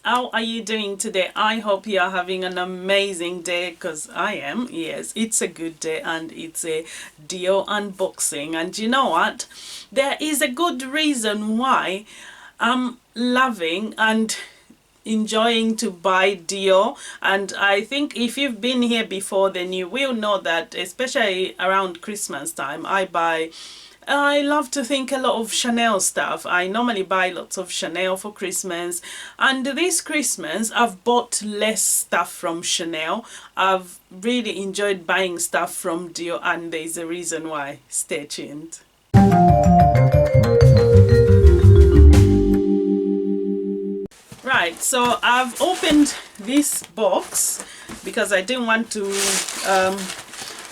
how are you doing today? I hope you are having an amazing day, because I am. Yes, it's a good day and it's a Dior unboxing. And you know what? There is a good reason why I'm loving and enjoying to buy Dior. And I think if you've been here before, then you will know that especially around Christmas time, I love to think a lot of Chanel stuff. I normally buy lots of Chanel for Christmas, and this Christmas I've bought less stuff from Chanel. I've really enjoyed buying stuff from Dior, and there's a reason why. Stay tuned. Right, so I've opened this box because I didn't want to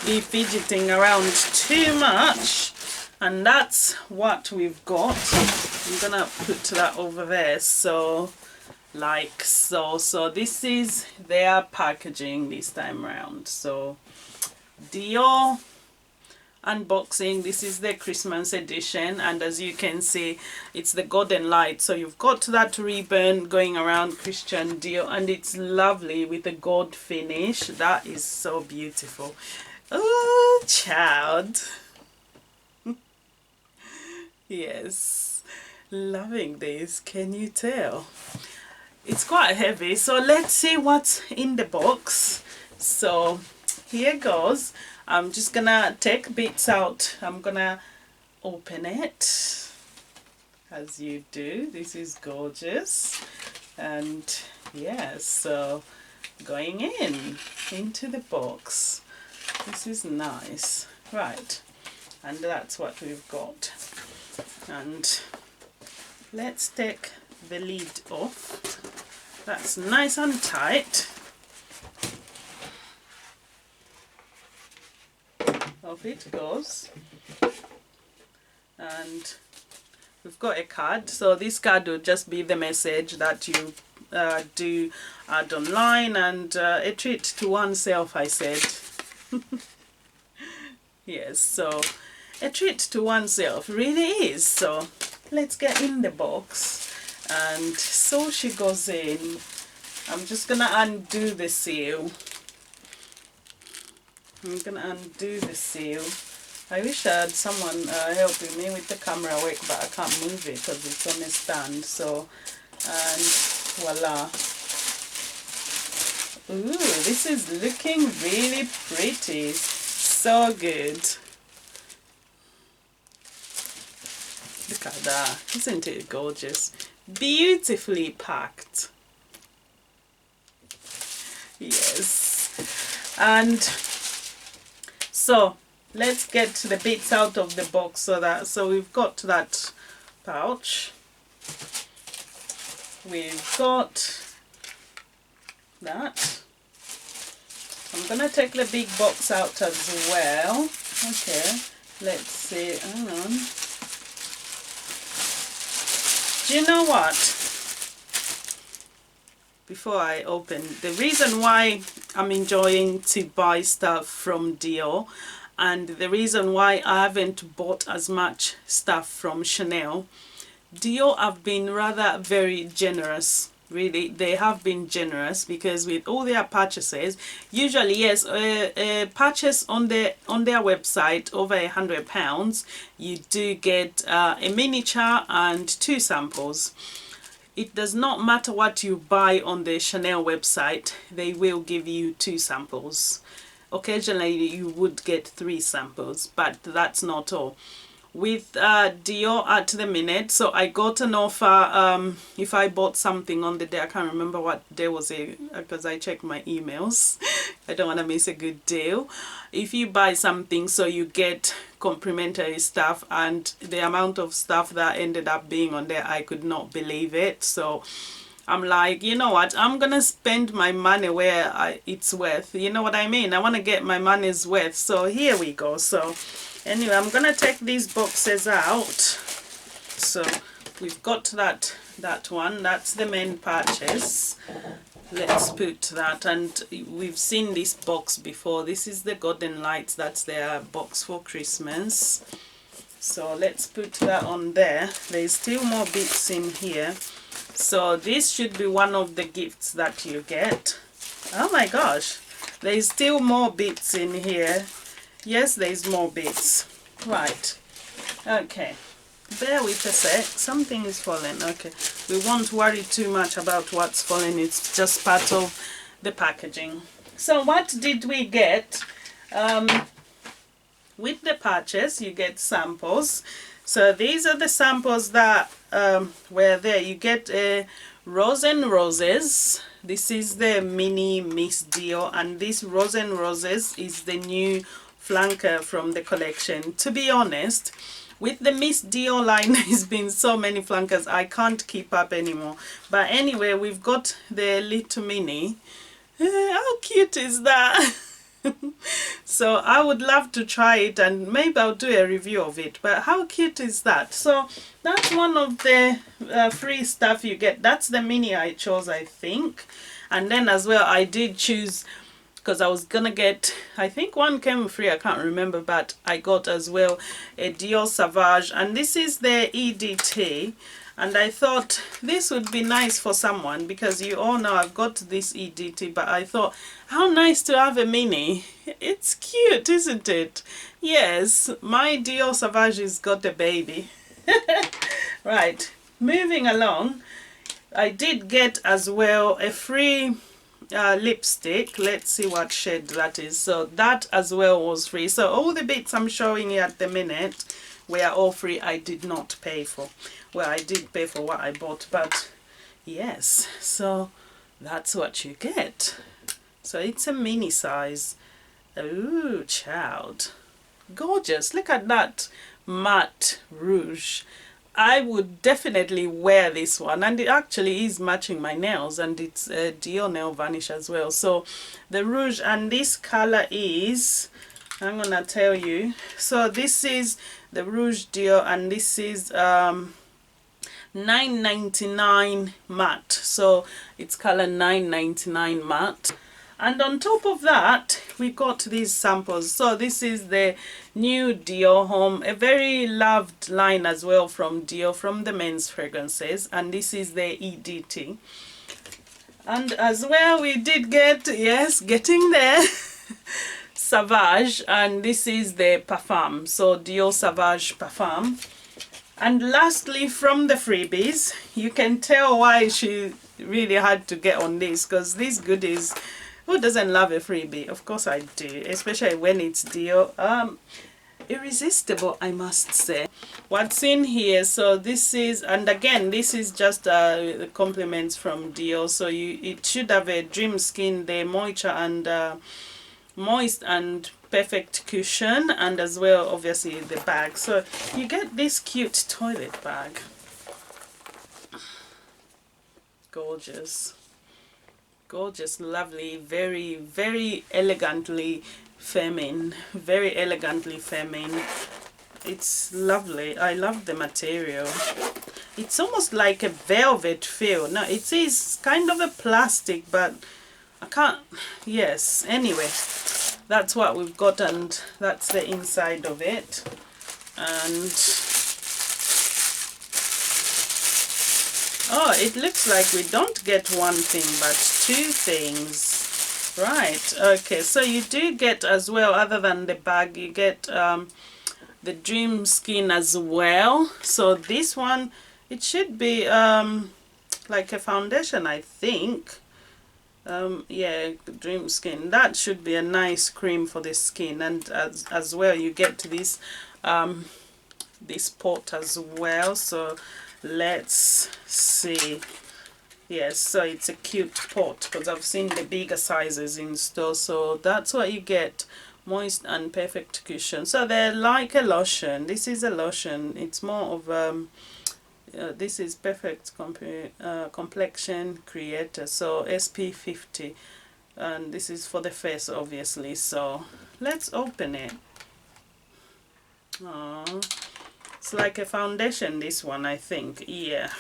be fidgeting around too much. And that's what we've got. I'm gonna put that over there, so like so. So this is their packaging this time around. So Dior unboxing. This is the Christmas edition, and as you can see, it's the golden light. So you've got that ribbon going around Christian Dior, and it's lovely with a gold finish. That is so beautiful. Oh, child. Yes, loving this. Can you tell? It's quite heavy, so let's see what's in the box. So here goes. I'm just gonna take bits out. I'm gonna open it as you do. This is gorgeous. And yes, so going into the box. This is nice. Right, and that's what we've got. And let's take the lid off. That's nice and tight. Off it goes. And we've got a card. So this card will just be the message that you do add online, and a treat to oneself, I said. Yes, so a treat to oneself really is. So let's get in the box. And so she goes in. I'm just gonna undo the seal. I'm gonna undo the seal. I wish I had someone helping me with the camera work, but I can't move it because it's on a stand. So, and voila. Ooh, this is looking really pretty. So good. Look at that. Isn't it gorgeous? Beautifully packed. Yes. And so let's get the bits out of the box. So we've got that pouch. We've got that. I'm gonna take the big box out as well. Okay, let's see. Hang on. Do you know what? Before I open, the reason why I'm enjoying to buy stuff from Dior, and the reason why I haven't bought as much stuff from Chanel, Dior have been rather very generous. Really, they have been generous, because with all their purchases, usually, yes, a purchase on their website over £100, you do get a miniature and 2 samples. It does not matter what you buy on the Chanel website, they will give you 2 samples. Occasionally you would get 3 samples, but that's not all. With Dior at the minute, so I got an offer if I bought something on the day. I can't remember what day was it, because I checked my emails. I don't want to miss a good deal. If you buy something, so you get complimentary stuff, and the amount of stuff that ended up being on there, I could not believe it. So I'm like, you know what, I'm gonna spend my money where it's worth. You know what I mean? I want to get my money's worth. So here we go. So anyway, I'm gonna take these boxes out. So we've got that one. That's the main purchase. Let's put that, and we've seen this box before. This is the golden lights. That's their box for Christmas. So let's put that on there. There's still more bits in here. So this should be one of the gifts that you get. Oh my gosh, there is still more bits in here. Yes, there is more bits. Right, okay, bear with a sec, something is falling. Okay, we won't worry too much about what's falling, it's just part of the packaging. So what did we get? With the purchase you get samples. So these are the samples that were there. You get a Rose and Roses. This is the mini Miss Dior, and this Rose and Roses is the new flanker from the collection. To be honest, with the Miss Dior line, there's been so many flankers, I can't keep up anymore. But anyway, we've got the little mini. How cute is that? So I would love to try it, and maybe I'll do a review of it. But how cute is that? So that's one of the free stuff you get. That's the mini I chose, I think. And then as well, I did choose, because I was gonna get, I think one came free, I can't remember, but I got as well a Dior Sauvage, and this is the EDT. And I thought this would be nice for someone, because you all know I've got this EDT, but I thought how nice to have a mini. It's cute, isn't it? Yes, my Dior Sauvage has got a baby. Right, moving along, I did get as well a free lipstick. Let's see what shade that is. So that as well was free. So all the bits I'm showing you at the minute were all free. I did not pay for. Well, I did pay for what I bought, but yes, so that's what you get. So it's a mini size. Ooh, child, gorgeous. Look at that matte rouge. I would definitely wear this one, and it actually is matching my nails, and it's a Dior nail varnish as well. So the rouge, and this color is, I'm gonna tell you, so this is the Rouge Dior, and this is $9.99 matte. So it's color $9.99 matte. And on top of that, we got these samples. So this is the new Dior Homme, a very loved line as well from Dior, from the men's fragrances. And this is the EDT. And as well, we did get, yes, getting there, Sauvage, and this is the Parfum. So Dior Sauvage Parfum. And lastly, from the freebies, you can tell why she really had to get on this, because these goodies, who doesn't love a freebie? Of course I do, especially when it's Dior. Irresistible, I must say. What's in here? So this is, and again, this is just the compliments from Dior. So it should have a Dream Skin, the moisture and moist and perfect cushion, and as well obviously the bag. So you get this cute toilet bag. Gorgeous, gorgeous, lovely, very, very elegantly feminine, very elegantly feminine. It's lovely. I love the material. It's almost like a velvet feel. No, it is kind of a plastic, but I can't, yes, anyway, that's what we've got, and that's the inside of it. And oh, it looks like we don't get one thing but two things. Right, okay, so you do get as well, other than the bag, you get the Dream Skin as well. So this one, it should be like a foundation, I think. Yeah, Dream Skin, that should be a nice cream for the skin. And as well, you get this this pot as well. So let's see. Yes, so it's a cute pot, because I've seen the bigger sizes in store. So that's what you get, moist and perfect cushion. So they're like a lotion. This is a lotion. It's more of this is perfect complexion creator, so SP50, and this is for the face obviously. So let's open it. Oh, it's like a foundation, this one, I think. Yeah,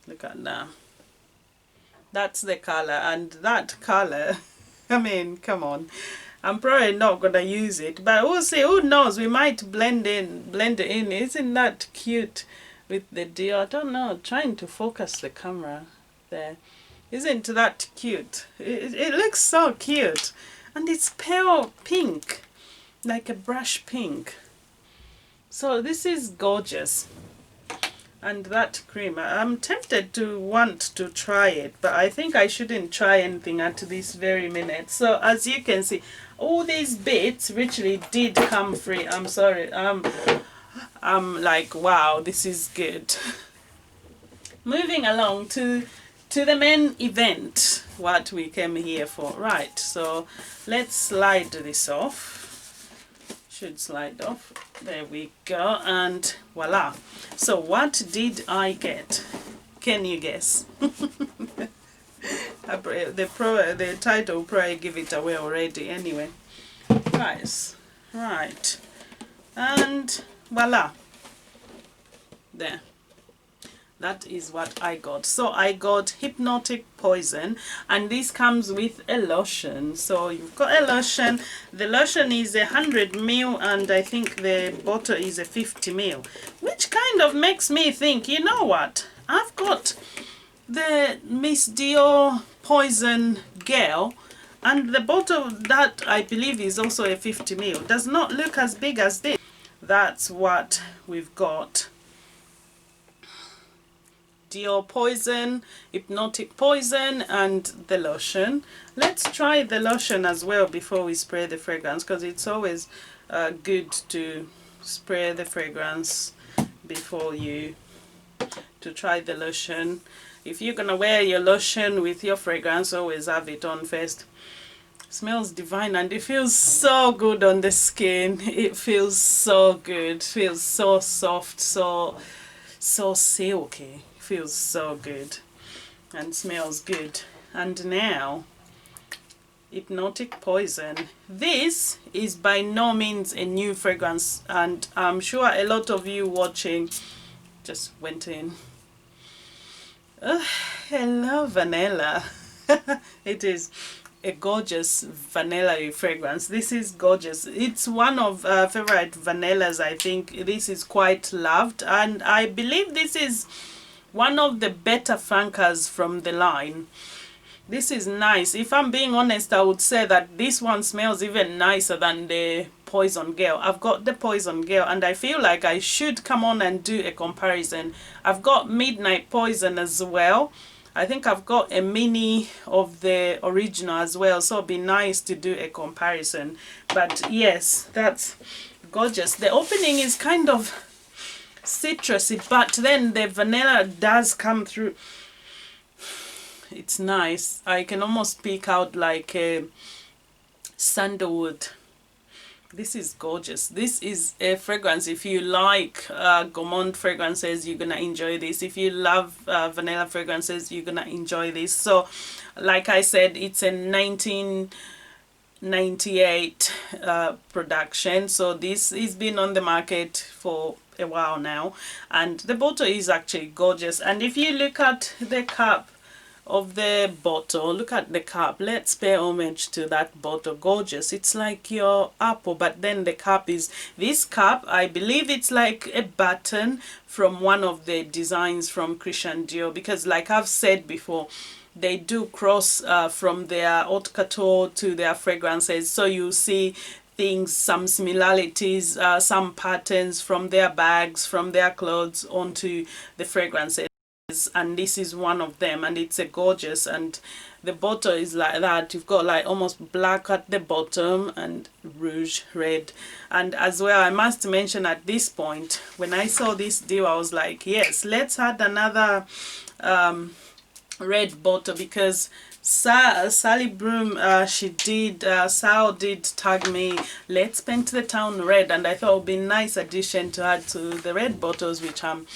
look at that. That's the color, and that color, I mean, come on, I'm probably not gonna use it, but we'll see. Who knows, we might blend it in. Isn't that cute? with the Dior. I don't know, trying to focus the camera there. Isn't that cute? It looks so cute. And it's pale pink, like a brush pink. So this is gorgeous. And that cream, I'm tempted to want to try it, but I think I shouldn't try anything at this very minute. So as you can see, all these bits literally did come free. I'm sorry, I'm like, wow, this is good. Moving along to the main event, what we came here for. Right, so let's slide this off. Should slide off. There we go, and voila. So what did I get? Can you guess? The title probably give it away already anyway. Nice. Right, and voila, there. That is what I got. So I got Hypnotic Poison, and this comes with a lotion. So you've got a lotion. The lotion is 100 ml, and I think the bottle is a 50 ml, which kind of makes me think, you know what? I've got the Miss Dior Poison Gel, and the bottle that I believe is also a 50 ml does not look as big as this. That's what we've got. Dior Poison, Hypnotic Poison, and the lotion. Let's try the lotion as well before we spray the fragrance, because it's always good to spray the fragrance before you to try the lotion. If you're gonna wear your lotion with your fragrance, always have it on first. Smells divine, and it feels so good on the skin. It feels so good, feels so soft, so silky. Feels so good and smells good. And now Hypnotic Poison. This is by no means a new fragrance, and I'm sure a lot of you watching just went in. Hello vanilla. It is a gorgeous vanilla fragrance. This is gorgeous. It's one of favorite vanillas. I think this is quite loved, and I believe this is one of the better flankers from the line. This is nice. If I'm being honest, I would say that this one smells even nicer than the Poison Gel. I've got the Poison Gel, and I feel like I should come on and do a comparison. I've got Midnight Poison as well. I think I've got a mini of the original as well, so it'd be nice to do a comparison. But yes, that's gorgeous. The opening is kind of citrusy, but then the vanilla does come through. It's nice. I can almost pick out like a sandalwood. This is gorgeous. This is a fragrance. If you like gourmand fragrances, you're gonna enjoy this. If you love vanilla fragrances, you're gonna enjoy this. So like I said, it's a 1998 production, so this has been on the market for a while now, and the bottle is actually gorgeous. And if you look at the cap of the bottle, look at the cap. Let's pay homage to that bottle. Gorgeous. It's like your apple, but then the cap is this cap. I believe it's like a button from one of the designs from Christian Dior, because like I've said before, they do cross from their haute couture to their fragrances, so you see things, some similarities, some patterns from their bags, from their clothes onto the fragrances, and this is one of them, and it's a gorgeous. And the bottle is like that. You've got like almost black at the bottom and rouge red. And as well, I must mention at this point, when I saw this deal, I was like, yes, let's add another red bottle, because Sally Broom, Sal did tag me, let's paint the town red, and I thought it would be a nice addition to add to the red bottles, which I'm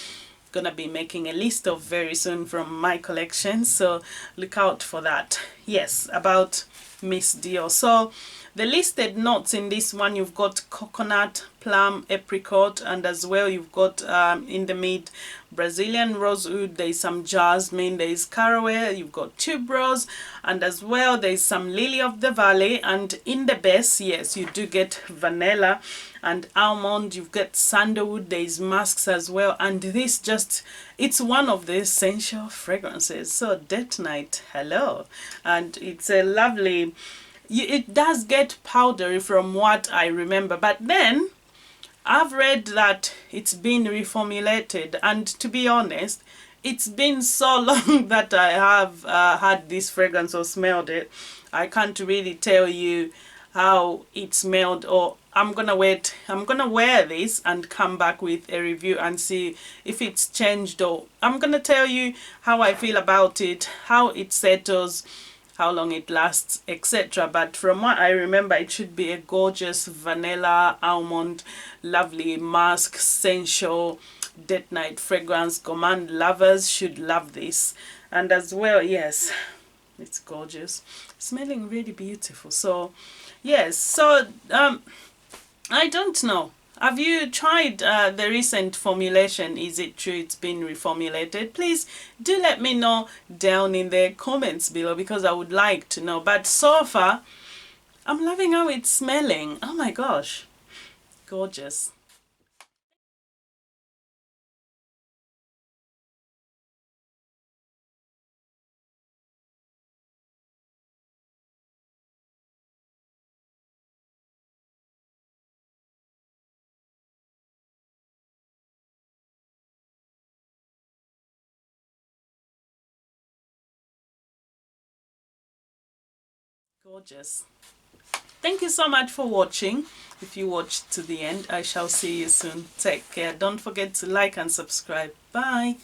gonna be making a list of very soon from my collection, so look out for that. Yes, about Miss Dior. So The listed notes in this one, you've got coconut, plum, apricot, and as well you've got in the mid Brazilian rosewood, there's some jasmine, there's caraway, you've got tuberose, and as well there's some lily of the valley, and in the base, yes, you do get vanilla and almond, you've got sandalwood, there's musks as well, and this just, it's one of the essential fragrances. So date night, hello. And it's a lovely, it does get powdery from what I remember, but then I've read that it's been reformulated, and to be honest, it's been so long that I have had this fragrance or smelled it. I can't really tell you how it smelled, or I'm gonna wait, I'm gonna wear this and come back with a review and see if it's changed, or I'm gonna tell you how I feel about it, how it settles, how long it lasts, etc. But from what I remember, it should be a gorgeous vanilla, almond, lovely musk, sensual date night fragrance. Gourmand lovers should love this. And as well, yes, it's gorgeous, smelling really beautiful. So yes, so I don't know, have you tried the recent formulation? Is it true it's been reformulated? Please do let me know down in the comments below, because I would like to know. But so far, I'm loving how it's smelling. Oh my gosh, gorgeous. Gorgeous. Thank you so much for watching. If you watched to the end, I shall see you soon. Take care. Don't forget to like and subscribe. Bye.